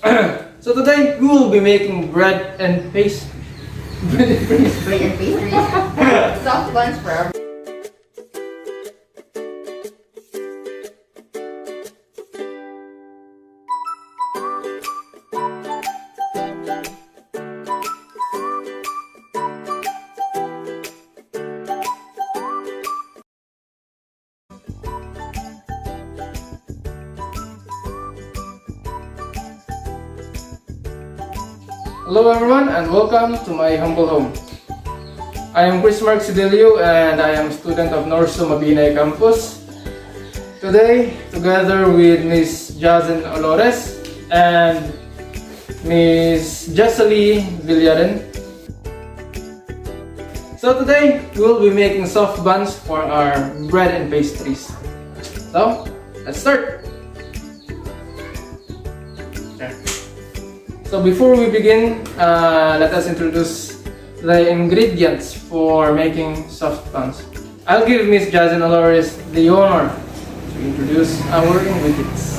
So today we will be making bread and paste. Bread and pastries. Soft buns for our Hello everyone and welcome to my humble home. I am Chris Mark Sidelio and I am a student of Norso Mabinay campus. Today, together with Miss Jazen Olores and Miss Jesselie Villaren. So today, we will be making soft buns for our bread and pastries. So, let's start! So before we begin, let us introduce the ingredients for making soft buns. I'll give Miss Jazen Olores the honor to introduce our ingredients.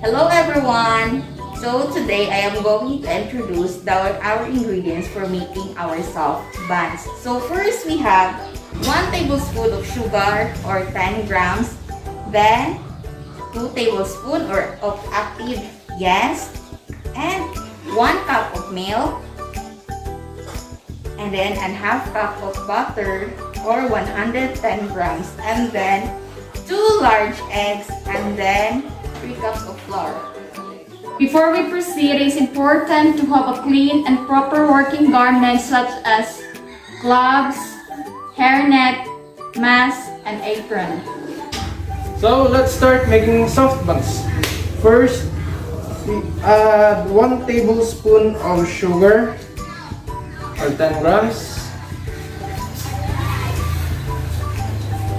Hello everyone! So today I am going to introduce our ingredients for making our soft buns. So first we have 1 tablespoon of sugar or 10 grams, then 2 tablespoons of active yeast, and 1 cup of milk, and then a half cup of butter or 110 grams, and then 2 large eggs, and then 3 cups of flour. Before we proceed, it is important to have a clean and proper working garment such as gloves, hairnet, mask, and apron. So let's start making soft buns. First, we add 1 tablespoon of sugar or 10 grams.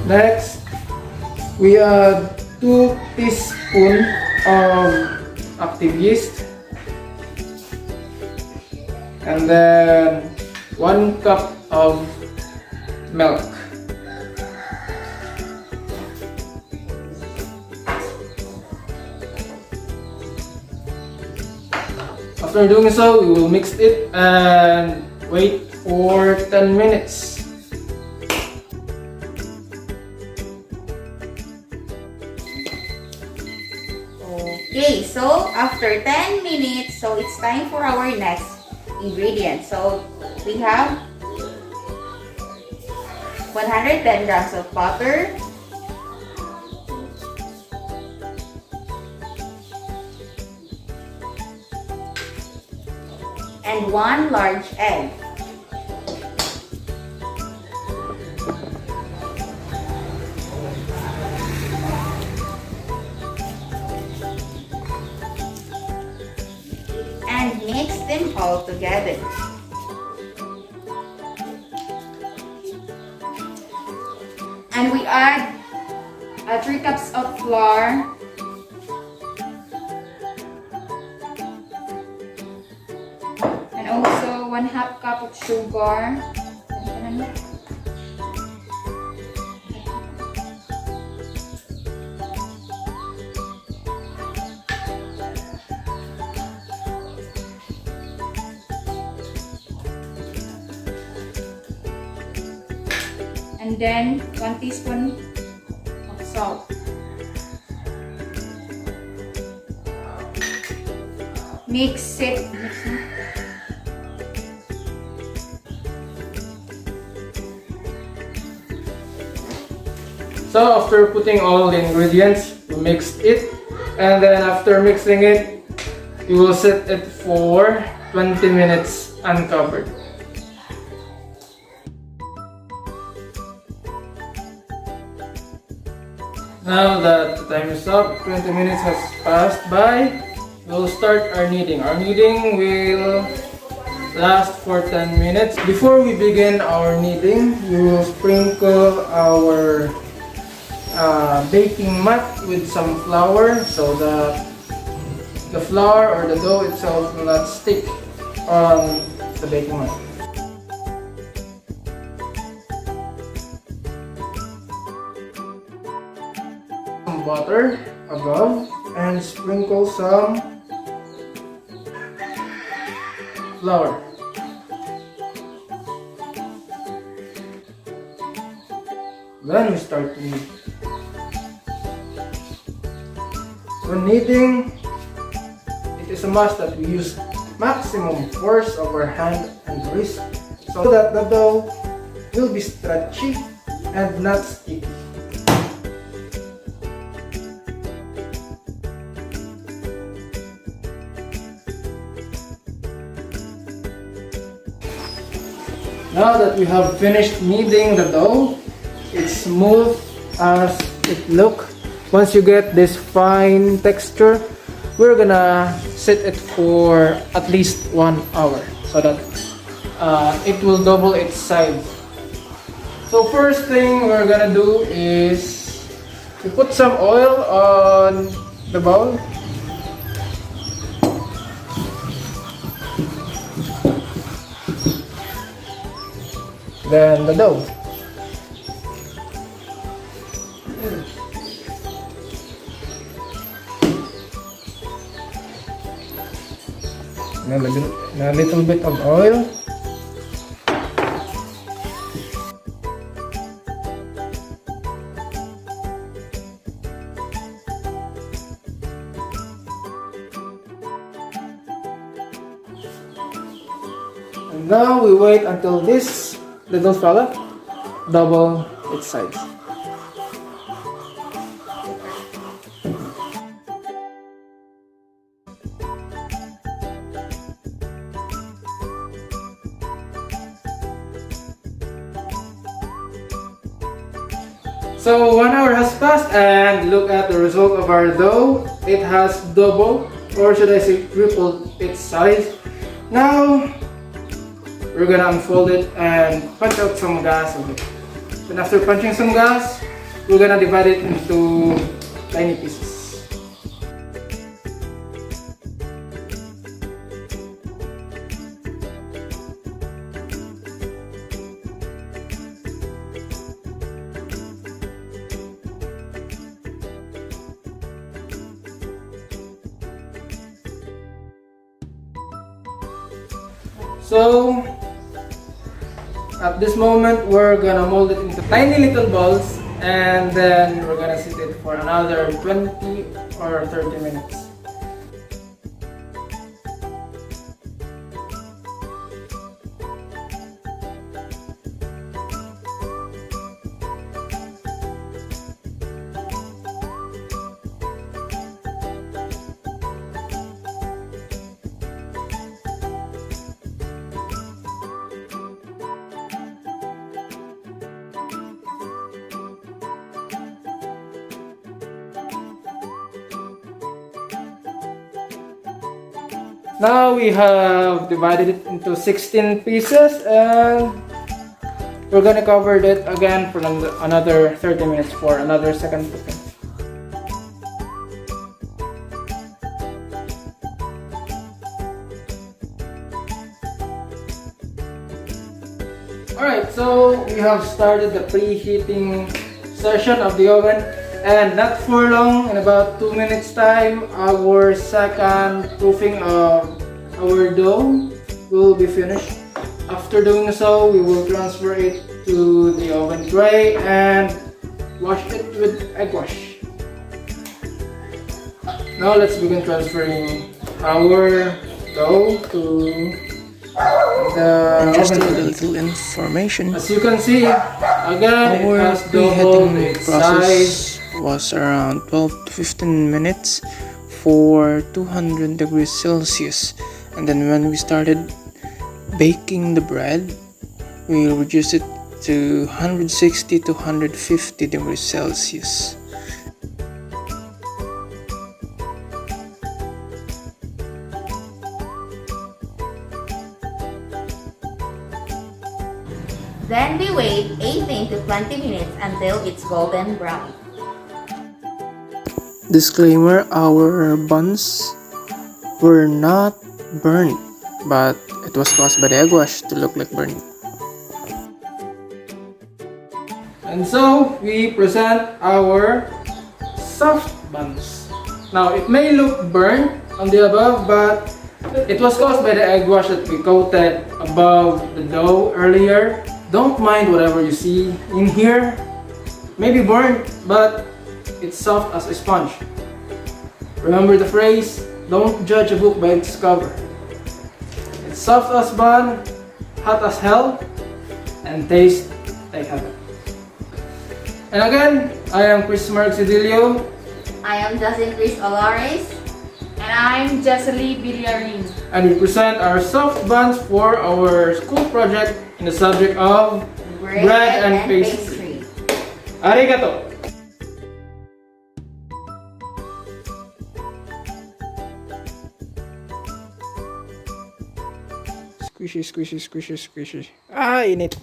Next, we add 2 teaspoons of active yeast, and then 1 cup of milk. After doing so, we will mix it and wait for 10 minutes. Okay, so after 10 minutes, so it's time for our next ingredient. So we have 110 grams of butter, and 1 large egg. And mix them all together. And we add 3 cups of flour, and also 1/2 cup of sugar, and then 1 teaspoon of salt. Mix it. So after putting all the ingredients, we mixed it, and then after mixing it, you will set it for 20 minutes uncovered. Now that the time is up, 20 minutes has passed by, we'll start our kneading. Our kneading will last for 10 minutes. Before we begin our kneading, we will sprinkle our baking mat with some flour so that the flour or the dough itself will not stick on the baking mat. Some butter above and sprinkle some flour. Then we start to knead. When kneading, it is a must that we use maximum force of our hand and wrist so that the dough will be stretchy and not sticky. Now that we have finished kneading the dough, it's smooth as it looks. Once you get this fine texture, we're gonna set it for at least 1 hour so that it will double its size. So first thing we're gonna do is to put some oil on the bowl. Then the dough. A little bit of oil. And now we wait until this little fella double its size. So 1 hour has passed and look at the result of our dough. It has doubled, or should I say tripled its size. Now we're gonna unfold it and punch out some gas of it. Then after punching some gas, we're gonna divide it into tiny pieces. So at this moment, we're gonna mold it into tiny little balls and then we're gonna sit it for another 20 or 30 minutes. Now we have divided it into 16 pieces and we're gonna cover it again for another 30 minutes for another second cooking. Alright, so we have started the preheating session of the oven. And not for long, in about 2 minutes time, our second proofing of our dough will be finished. After doing so, we will transfer it to the oven tray and wash it with egg wash. Now let's begin transferring our dough to the Just a oven tray. little information. As you can see, again, it Our has doubled preheating its size. process was around 12 to 15 minutes for 200 degrees Celsius, and then when we started baking the bread, we reduced it to 160 to 150 degrees Celsius. Then we wait 18 to 20 minutes until it's golden brown. Disclaimer, our buns were not burnt, but it was caused by the egg wash to look like burnt. And so we present our soft buns. Now it may look burnt on the above, but It was caused by the egg wash that we coated above the dough earlier. Don't mind whatever you see in here. Maybe burnt, but it's soft as a sponge. Remember the phrase, don't judge a book by its cover. It's soft as bun, hot as hell, and tastes like heaven. And again, I am Chris Marxidilio. I am Justin Chris Olares. And I'm Jesselie Villarin. And we present our soft buns for our school project in the subject of bread and pastry. Arigato! Squishy, squishy, squishy, squishy. Ah, init.